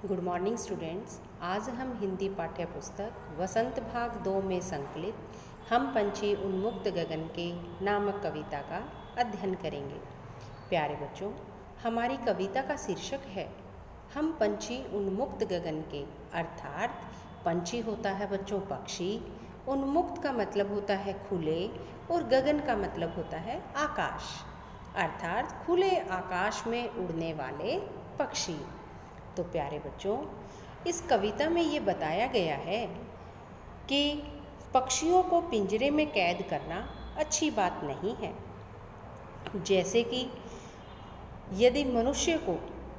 Good morning students. आज हम हिंदी पाठ्य पुस्तक वसंत भाग 2 में संकलित हम पंछी उन्मुक्त गगन के नामक कविता का अध्ययन करेंगे। प्यारे बच्चों, हमारी कविता का शीर्षक है हम पंछी उन्मुक्त गगन के। अर्थात पंछी होता है बच्चों पक्षी, उन्मुक्त का मतलब होता है खुले और गगन का मतलब होता है आकाश, अर्थात खुले आकाश में उड़ने वाले पक्षी। तो प्यारे बच्चों, इस कविता में ये बताया गया है कि पक्षियों को पिंजरे में कैद करना अच्छी बात नहीं है। जैसे कि यदि मनुष्य को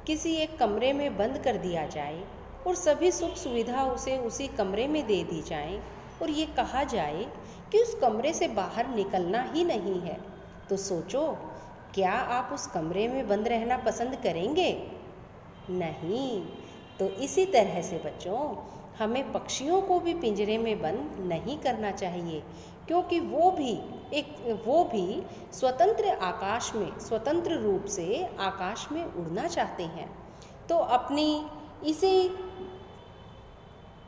किसी एक कमरे में बंद कर दिया जाए और सभी सुख सुविधा उसे उसी कमरे में दे दी जाए और ये कहा जाए कि उस कमरे से बाहर निकलना ही नहीं है, तो सोचो क्या आप उस कमरे में बंद रहना पसंद करेंगे? नहीं। तो इसी तरह से बच्चों, हमें पक्षियों को भी पिंजरे में बंद नहीं करना चाहिए, क्योंकि वो भी स्वतंत्र आकाश में, स्वतंत्र रूप से आकाश में उड़ना चाहते हैं। तो अपनी इसी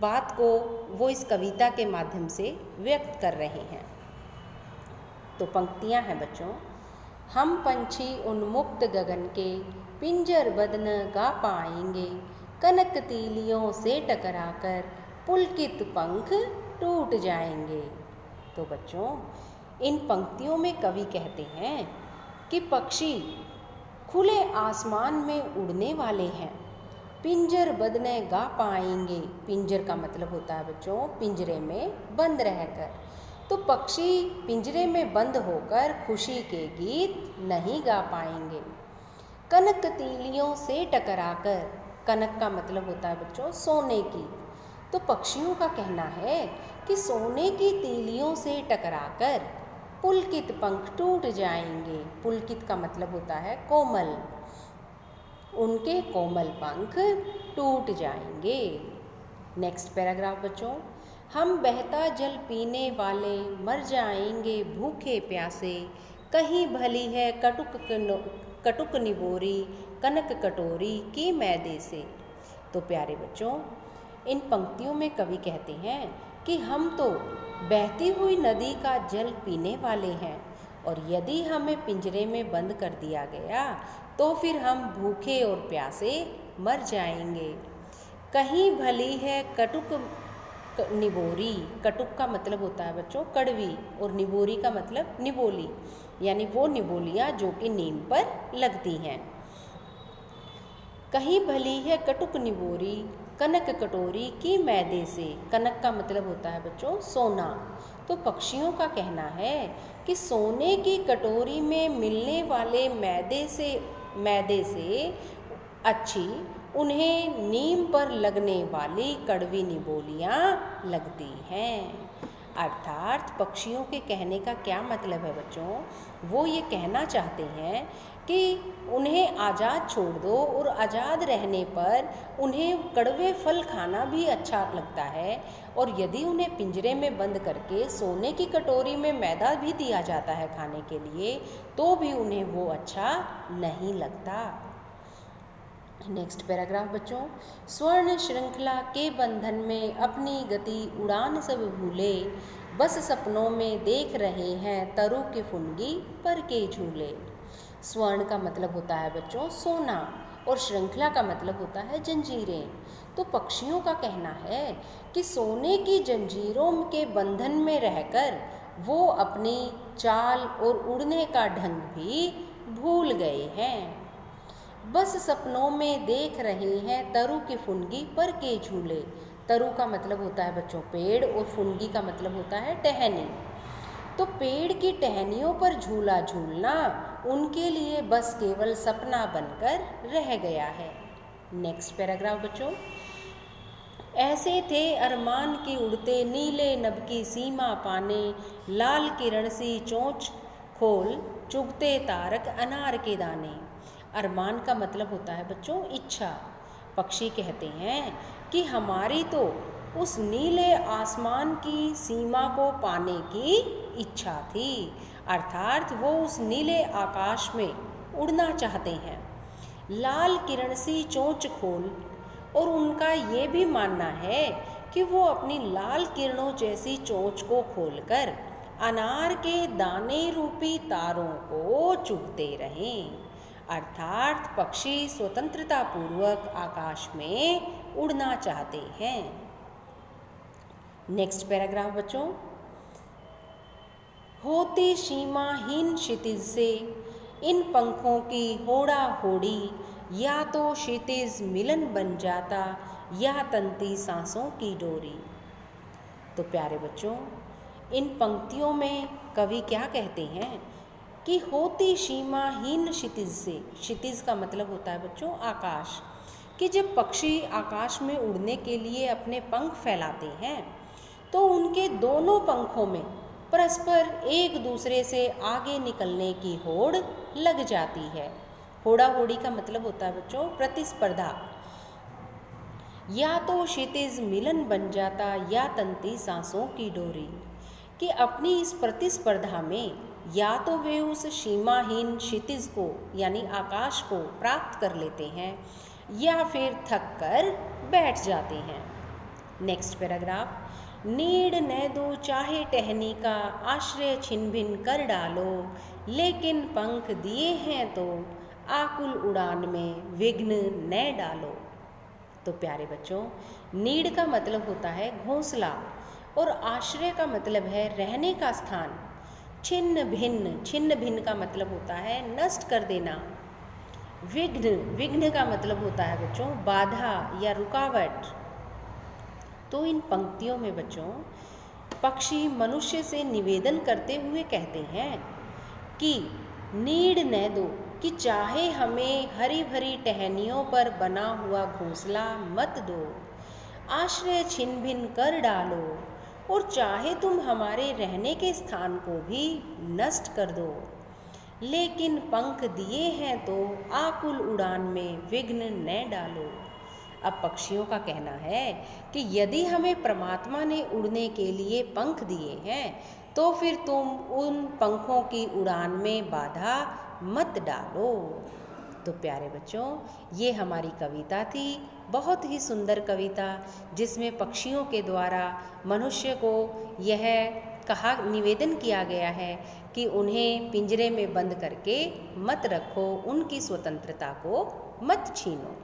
बात को वो इस कविता के माध्यम से व्यक्त कर रहे हैं। तो पंक्तियां हैं बच्चों। हम पंछी उन्मुक्त गगन के पिंजर बंद न गा पाएंगे, कनक तीलियों से टकराकर पुलकित पंख टूट जाएंगे। तो बच्चों, इन पंक्तियों में कवि कहते हैं कि पक्षी खुले आसमान में उड़ने वाले हैं, पिंजर बंद न गा पाएंगे। पिंजर का मतलब होता है बच्चों पिंजरे में बंद रहकर। तो पक्षी पिंजरे में बंद होकर खुशी के गीत नहीं गा पाएंगे। कनक तीलियों से टकराकर, कनक का मतलब होता है बच्चों सोने की। तो पक्षियों का कहना है कि सोने की तीलियों से टकराकर पुलकित पंख टूट जाएंगे। पुलकित का मतलब होता है कोमल, उनके कोमल पंख टूट जाएंगे। नेक्स्ट पैराग्राफ बच्चों। हम बहता जल पीने वाले मर जाएंगे भूखे प्यासे, कहीं भली है कटुक निबोरी कनक कटोरी की मैदे से। तो प्यारे बच्चों, इन पंक्तियों में कवि कहते हैं कि हम तो बहती हुई नदी का जल पीने वाले हैं, और यदि हमें पिंजरे में बंद कर दिया गया तो फिर हम भूखे और प्यासे मर जाएंगे। कहीं भली है कटुक निबोरी, कटुक का मतलब होता है बच्चों कड़वी, और निबोरी का मतलब निबोली, यानी वो निबोलियाँ जो कि नीम पर लगती हैं। कहीं भली है कटुक निबोरी कनक कटोरी की मैदे से। कनक का मतलब होता है बच्चों सोना। तो पक्षियों का कहना है कि सोने की कटोरी में मिलने वाले मैदे से अच्छी उन्हें नीम पर लगने वाली कड़वी निबोलियाँ लगती हैं। अर्थात पक्षियों के कहने का क्या मतलब है बच्चों? वो ये कहना चाहते हैं कि उन्हें आज़ाद छोड़ दो, और आज़ाद रहने पर उन्हें कड़वे फल खाना भी अच्छा लगता है, और यदि उन्हें पिंजरे में बंद करके सोने की कटोरी में मैदा भी दिया जाता है खाने के लिए, तो भी उन्हें वो अच्छा नहीं लगता। नेक्स्ट पैराग्राफ बच्चों। स्वर्ण श्रृंखला के बंधन में अपनी गति उड़ान सब भूले, बस सपनों में देख रहे हैं तरु की फुनगी पर के झूले। स्वर्ण का मतलब होता है बच्चों सोना, और श्रृंखला का मतलब होता है जंजीरें। तो पक्षियों का कहना है कि सोने की जंजीरों के बंधन में रहकर वो अपनी चाल और उड़ने का ढंग भी भूल गए हैं। बस सपनों में देख रहे हैं तरु की फुनगी पर के झूले। तरु का मतलब होता है बच्चों पेड़, और फुनगी का मतलब होता है टहनी। तो पेड़ की टहनियों पर झूला झूलना उनके लिए बस केवल सपना बनकर रह गया है। नेक्स्ट पैराग्राफ बच्चों। ऐसे थे अरमान की उड़ते नीले नभ की सीमा पाने, लाल किरण सी चोंच खोल चुगते तारक अनार के दाने। अरमान का मतलब होता है बच्चों इच्छा। पक्षी कहते हैं कि हमारी तो उस नीले आसमान की सीमा को पाने की इच्छा थी, अर्थात वो उस नीले आकाश में उड़ना चाहते हैं। लाल किरण सी चोंच खोल, और उनका ये भी मानना है कि वो अपनी लाल किरणों जैसी चोंच को खोलकर अनार के दाने रूपी तारों को चुगते रहें। अर्थात पक्षी स्वतंत्रता पूर्वक आकाश में उड़ना चाहते हैं। नेक्स्ट पैराग्राफ बच्चों। होती सीमाहीन क्षितिज से इन पंखों की होड़ा होड़ी, या तो क्षितिज मिलन बन जाता या तंती सांसों की डोरी। तो प्यारे बच्चों, इन पंक्तियों में कवि क्या कहते हैं कि होती सीमाहीन क्षितिज से, क्षितिज का मतलब होता है बच्चों आकाश, कि जब पक्षी आकाश में उड़ने के लिए अपने पंख फैलाते हैं तो उनके दोनों पंखों में परस्पर एक दूसरे से आगे निकलने की होड़ लग जाती है। होड़ा होड़ी का मतलब होता है बच्चों प्रतिस्पर्धा। या तो क्षितिज मिलन बन जाता या तंती सांसों की डोरी, कि अपनी इस प्रतिस्पर्धा में या तो वे उस सीमाहीन क्षितिज को यानी आकाश को प्राप्त कर लेते हैं या फिर थक कर बैठ जाते हैं। Next paragraph. नीड न दो चाहे टहनी का, आश्रय छिन भिन कर डालो, लेकिन पंख दिए हैं तो आकुल उड़ान में विघ्न न डालो। तो प्यारे बच्चों, नीड का मतलब होता है घोंसला और आश्रय का मतलब है रहने का स्थान। छिन्न भिन्न का मतलब होता है नष्ट कर देना। विघ्न का मतलब होता है बच्चों बाधा या रुकावट। तो इन पंक्तियों में बच्चों पक्षी मनुष्य से निवेदन करते हुए कहते हैं कि नीड न दो, कि चाहे हमें हरी भरी टहनियों पर बना हुआ घोंसला मत दो, आश्रय छिन भिन कर डालो, और चाहे तुम हमारे रहने के स्थान को भी नष्ट कर दो, लेकिन पंख दिए हैं तो आकुल उड़ान में विघ्न न डालो। अब पक्षियों का कहना है कि यदि हमें परमात्मा ने उड़ने के लिए पंख दिए हैं तो फिर तुम उन पंखों की उड़ान में बाधा मत डालो। तो प्यारे बच्चों, ये हमारी कविता थी, बहुत ही सुंदर कविता, जिसमें पक्षियों के द्वारा मनुष्य को यह कहा निवेदन किया गया है कि उन्हें पिंजरे में बंद करके मत रखो, उनकी स्वतंत्रता को मत छीनो।